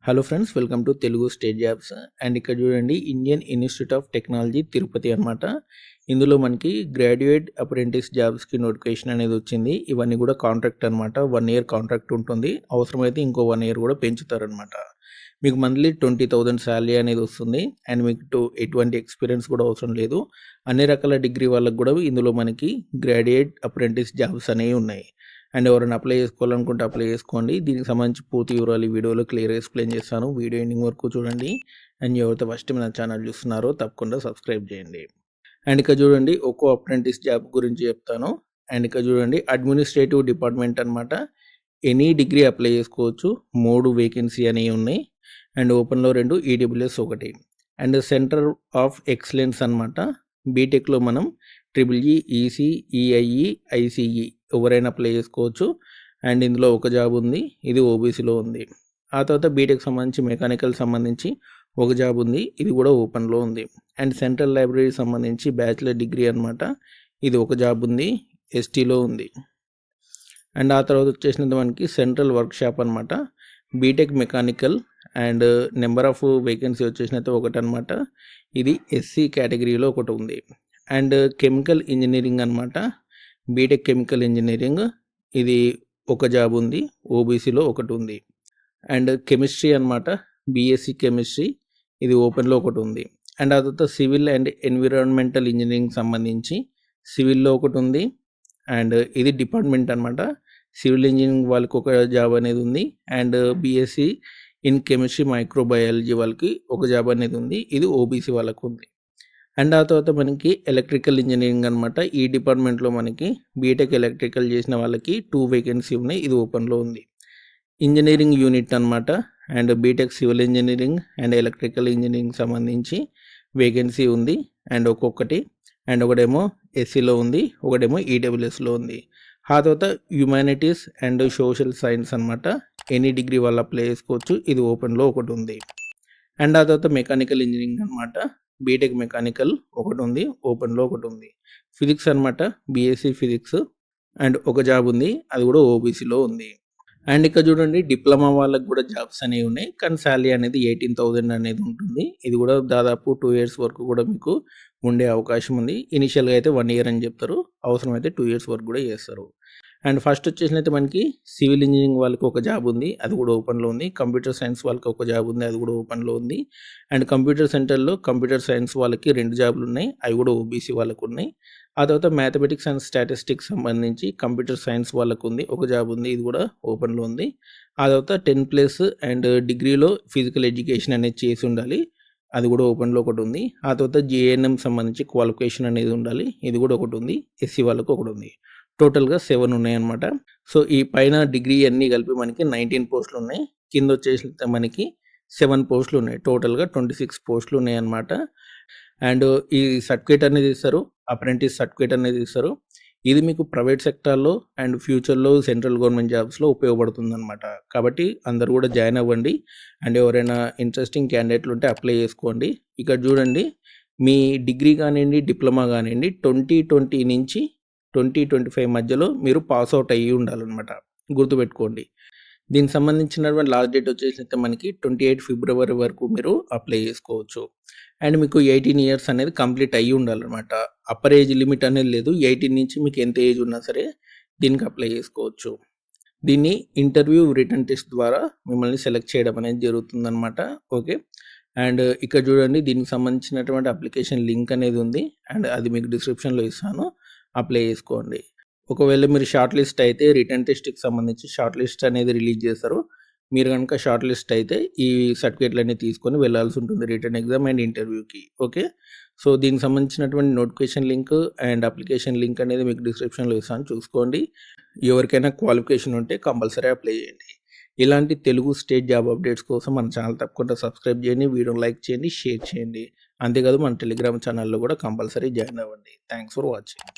Hello friends, welcome to Telugu state jobs. And ఇక్కడ చూడండి, Indian institute of technology Tirupati అనమాట. ఇందులో మనకి గ్రాడ్యుయేట్ అప్రెంటిస్ జాబ్స్కి నోటిఫికేషన్ అనేది వచ్చింది. ఇవన్నీ కూడా కాంట్రాక్ట్ అనమాట. 1 year కాంట్రాక్ట్ ఉంటుంది. అవసరమైతే ఇంకో 1 year కూడా పెంచుతారనమాట. మీకు మంత్లీ 20,000 శాలరీ అనేది వస్తుంది. అండ్ మీకు ఎటువంటి ఎక్స్పీరియన్స్ కూడా అవసరం లేదు. అన్ని రకాల డిగ్రీ వాళ్ళకి కూడా ఇందులో మనకి గ్రాడ్యుయేట్ అప్రెంటిస్ జాబ్స్ అనేవి ఉన్నాయి. అండ్ ఎవరైనా అప్లై చేసుకోవాలనుకుంటే అప్లై చేసుకోండి. దీనికి సంబంధించి పూర్తి వివరాలు ఈ వీడియోలో క్లియర్గా ఎక్స్ప్లెయిన్ చేస్తాను. వీడియో ఎండింగ్ వరకు చూడండి. అండ్ ఎవరైతే ఫస్ట్ మన ఛానల్ చూస్తున్నారో తప్పకుండా సబ్స్క్రైబ్ చేయండి. అండ్ ఇక్కడ చూడండి, ఒక్కో అప్రెంటిస్ జాబ్ గురించి చెప్తాను. అండ్ ఇక్కడ చూడండి, అడ్మినిస్ట్రేటివ్ డిపార్ట్మెంట్ అనమాట. ఎనీ డిగ్రీ అప్లై చేసుకోవచ్చు. 3 వేకెన్సీ అనేవి ఉన్నాయి. అండ్ ఓపెన్లో 2, EWS 1. And centre of excellence అనమాట. బీటెక్లో మనం ట్రిపుల్ ఈసీ, ఈఐఈ, ఐసీఈ ఎవరైనా అప్లై చేసుకోవచ్చు. అండ్ ఇందులో ఒక జాబ్ ఉంది, ఇది ఓబీసీలో ఉంది. ఆ తర్వాత బీటెక్ సంబంధించి మెకానికల్ సంబంధించి ఒక జాబ్ ఉంది, ఇది కూడా ఓపెన్లో ఉంది. అండ్ సెంట్రల్ లైబ్రరీ సంబంధించి బ్యాచిలర్ డిగ్రీ అనమాట, ఇది ఒక జాబ్ ఉంది, ఎస్టీలో ఉంది. అండ్ ఆ తర్వాత వచ్చేసినది మనకి సెంట్రల్ వర్క్షాప్ అనమాట. BTech mechanical and number of vacancy వచ్చేసినట్టు 1 అనమాట. ఇది ఎస్సీ కేటగిరీలో ఒకటి ఉంది. అండ్ కెమికల్ ఇంజనీరింగ్ అనమాట. బీటెక్ కెమికల్ ఇంజనీరింగ్, ఇది ఒక జాబ్ ఉంది, ఓబీసీలో ఒకటి ఉంది. అండ్ కెమిస్ట్రీ అనమాట, బీఎస్సీ కెమిస్ట్రీ, ఇది ఓపెన్లో ఒకటి ఉంది. అండ్ ఆ తర్వాత సివిల్ అండ్ ఎన్విరాన్మెంటల్ ఇంజనీరింగ్ సంబంధించి సివిల్లో ఒకటి ఉంది. అండ్ ఇది డిపార్ట్మెంట్ అనమాట. సివిల్ ఇంజనీరింగ్ వాళ్ళకి ఒక జాబ్ అనేది ఉంది. And BSc in chemistry microbiology వాళ్ళకి ఒక జాబ్ అనేది ఉంది, ఇది ఓబీసీ వాళ్ళకు ఉంది. అండ్ ఆ తర్వాత మనకి ఎలక్ట్రికల్ ఇంజనీరింగ్ అనమాట. ఈ డిపార్ట్మెంట్లో మనకి బీటెక్ ఎలక్ట్రికల్ చేసిన వాళ్ళకి 2 వేకెన్సీ ఉన్నాయి, ఇది ఓపెన్లో ఉంది. ఇంజనీరింగ్ యూనిట్ అనమాట. And BTech civil engineering and electrical engineering సంబంధించి వేకెన్సీ ఉంది. అండ్ ఒక్కొక్కటి. అండ్ ఒకటేమో ఎస్సీలో ఉంది, ఒకటేమో ఈడబ్ల్యూఎస్లో ఉంది. ఆ తర్వాత హ్యుమానిటీస్ అండ్ సోషల్ సైన్స్ అనమాట. ఎనీ డిగ్రీ వాళ్ళు అప్లై చేసుకోవచ్చు, ఇది ఓపెన్లో ఒకటి ఉంది. అండ్ ఆ తర్వాత మెకానికల్ ఇంజనీరింగ్ అనమాట. బీటెక్ మెకానికల్ ఒకటి ఉంది, ఓపెన్లో ఒకటి ఉంది. ఫిజిక్స్ అనమాట, బీఎస్సీ ఫిజిక్స్ అండ్ ఒక జాబ్ ఉంది, అది కూడా ఓబీసీలో ఉంది. అండ్ ఇక్కడ చూడండి, డిప్లొమా వాళ్ళకి కూడా జాబ్స్ అనేవి ఉన్నాయి, కానీ శాలరీ అనేది 18,000 అనేది ఉంటుంది. ఇది కూడా దాదాపు 2 years వరకు కూడా మీకు ఉండే అవకాశం ఉంది. ఇనిషియల్గా అయితే 1 year అని చెప్తారు, అవసరమైతే 2 years వరకు కూడా చేస్తారు. అండ్ ఫస్ట్ వచ్చేసినైతే మనకి సివిల్ ఇంజనీరింగ్ వాళ్ళకి ఒక జాబ్ ఉంది, అది కూడా ఓపెన్లో ఉంది. కంప్యూటర్ సైన్స్ వాళ్ళకి ఒక జాబ్ ఉంది, అది కూడా ఓపెన్లో ఉంది. అండ్ కంప్యూటర్ సెంటర్లో కంప్యూటర్ సైన్స్ వాళ్ళకి 2 జాబ్లు ఉన్నాయి, అవి కూడా ఓబీసీ వాళ్ళకు ఉన్నాయి. ఆ తర్వాత మ్యాథమెటిక్స్ అండ్ స్టాటిస్టిక్స్ సంబంధించి కంప్యూటర్ సైన్స్ వాళ్ళకు ఉంది, ఒక జాబ్ ఉంది, ఇది కూడా ఓపెన్లో ఉంది. ఆ తర్వాత 10+ అండ్ డిగ్రీలో ఫిజికల్ ఎడ్యుకేషన్ అనేది చేసి ఉండాలి, అది కూడా ఓపెన్లో ఒకటి ఉంది. ఆ తర్వాత జేఎన్ఎం సంబంధించి క్వాలిఫికేషన్ అనేది ఉండాలి, ఇది కూడా ఒకటి ఉంది, ఎస్సీ వాళ్ళకు ఒకటి ఉంది. టోటల్గా 7 ఉన్నాయన్నమాట. సో ఈ పైన డిగ్రీ అన్నీ కలిపి మనకి 19 పోస్టులు ఉన్నాయి. కింద వచ్చేసి మనకి 7 పోస్టులు ఉన్నాయి. టోటల్గా 26 పోస్టులు ఉన్నాయన్నమాట. అండ్ ఈ సర్టిఫికేట్ అనేది ఇస్తారు, అప్రెంటిస్ సర్టిఫికేట్ అనేది ఇస్తారు. ఇది మీకు ప్రైవేట్ సెక్టార్లో అండ్ ఫ్యూచర్లో సెంట్రల్ గవర్నమెంట్ జాబ్స్లో ఉపయోగపడుతుంది అనమాట. కాబట్టి అందరూ కూడా జాయిన్ అవ్వండి. అండ్ ఎవరైనా ఇంట్రెస్టింగ్ క్యాండిడేట్లు ఉంటే అప్లై చేసుకోండి. ఇక్కడ చూడండి, మీ డిగ్రీ కానివ్వండి, డిప్లొమా కానివ్వండి, 2020 నుంచి 2025 మధ్యలో మీరు పాస్ అవుట్ అయ్యి ఉండాలన్నమాట, గుర్తుపెట్టుకోండి. దీనికి సంబంధించినటువంటి లాస్ట్ డేట్ వచ్చేసి మనకి 28 ఫిబ్రవరి వరకు మీరు అప్లై చేసుకోవచ్చు. అండ్ మీకు 18 years అనేది కంప్లీట్ అయ్యి ఉండాలన్నమాట. అప్పర్ ఏజ్ లిమిట్ అనేది లేదు. 18 నుంచి మీకు ఎంత ఏజ్ ఉన్నా సరే దీనికి అప్లై చేసుకోవచ్చు. దీన్ని ఇంటర్వ్యూ, రిటన్ టెస్ట్ ద్వారా మిమ్మల్ని సెలెక్ట్ చేయడం అనేది జరుగుతుందన్నమాట. ఓకే. అండ్ ఇక్కడ చూడండి, దీనికి సంబంధించినటువంటి అప్లికేషన్ లింక్ అనేది ఉంది, అండ్ అది మీకు డిస్క్రిప్షన్లో ఇస్తాను, అప్లై చేసుకోండి. ఒకవేళ మీరు షార్ట్ లిస్ట్ అయితే రిటన్ టెస్ట్కి సంబంధించి షార్ట్ లిస్ట్ అనేది రిలీజ్ చేస్తారు. మీరు కనుక షార్ట్ లిస్ట్ అయితే ఈ సర్టిఫికేట్లన్నీ తీసుకొని వెళ్ళాల్సి ఉంటుంది రిటర్న్ ఎగ్జామ్ అండ్ ఇంటర్వ్యూకి. ఓకే. సో దీనికి సంబంధించినటువంటి notification link and application link అనేది మీకు డిస్క్రిప్షన్లో ఇస్తాను, చూసుకోండి. ఎవరికైనా క్వాలిఫికేషన్ ఉంటే కంపల్సరీ అప్లై చేయండి. ఇలాంటి తెలుగు స్టేట్ జాబ్ అప్డేట్స్ కోసం మన ఛానల్ తప్పకుండా సబ్స్క్రైబ్ చేయండి, వీడియోని లైక్ చేయండి, షేర్ చేయండి. అంతేకాదు మన టెలిగ్రామ్ ఛానల్లో కూడా కంపల్సరీ జాయిన్ అవ్వండి. Thanks for watching.